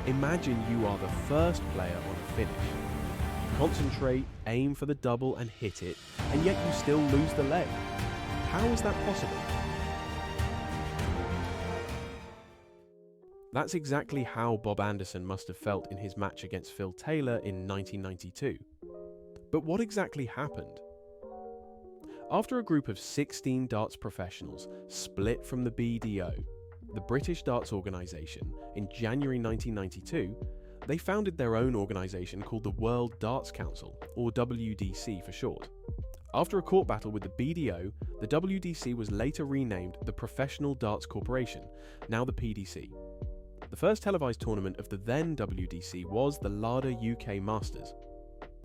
Imagine you are the first player on a finish. You concentrate, aim for the double and hit it, and yet you still lose the leg. How is that possible? That's exactly how Bob Anderson must have felt in his match against Phil Taylor in 1992. But what exactly happened? After a group of 16 darts professionals split from the BDO, the British Darts Organisation, in January 1992, they founded their own organisation called the World Darts Council, or WDC for short. After a court battle with the BDO, the WDC was later renamed the Professional Darts Corporation, now the PDC. The first televised tournament of the then WDC was the LADA UK Masters.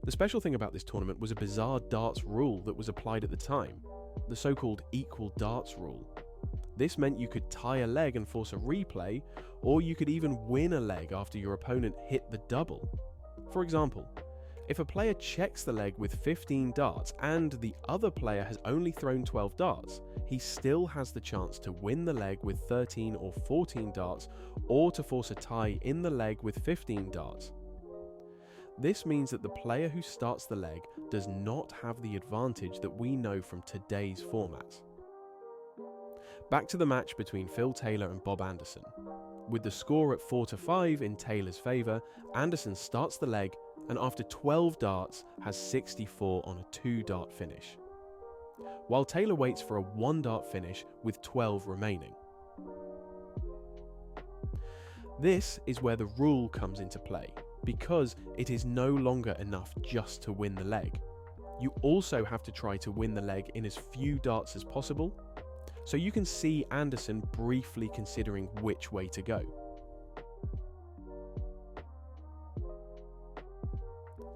The special thing about this tournament was a bizarre darts rule that was applied at the time, the so-called equal darts rule. This meant you could tie a leg and force a replay, or you could even win a leg after your opponent hit the double. For example, if a player checks the leg with 15 darts and the other player has only thrown 12 darts, he still has the chance to win the leg with 13 or 14 darts, or to force a tie in the leg with 15 darts. This means that the player who starts the leg does not have the advantage that we know from today's formats. Back to the match between Phil Taylor and Bob Anderson. With the score at 4-5 in Taylor's favour, Anderson starts the leg and after 12 darts has 64 on a 2-dart finish, while Taylor waits for a 1-dart finish with 12 remaining. This is where the rule comes into play, because it is no longer enough just to win the leg. You also have to try to win the leg in as few darts as possible, so you can see Anderson briefly considering which way to go.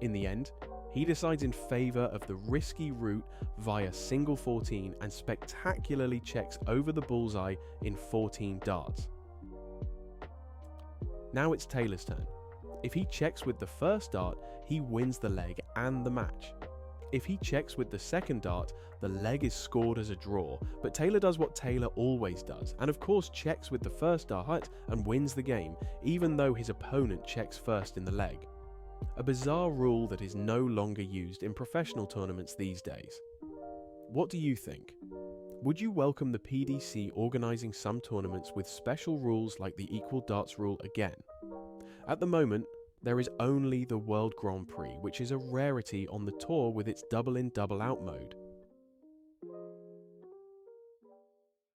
In the end, he decides in favour of the risky route via single 14 and spectacularly checks over the bullseye in 14 darts. Now it's Taylor's turn. If he checks with the first dart, he wins the leg and the match. If he checks with the second dart, the leg is scored as a draw, but Taylor does what Taylor always does, and of course checks with the first dart and wins the game, even though his opponent checks first in the leg. A bizarre rule that is no longer used in professional tournaments these days. What do you think? Would you welcome the PDC organising some tournaments with special rules like the equal darts rule again? At the moment, there is only the World Grand Prix, which is a rarity on the tour with its double in double out mode.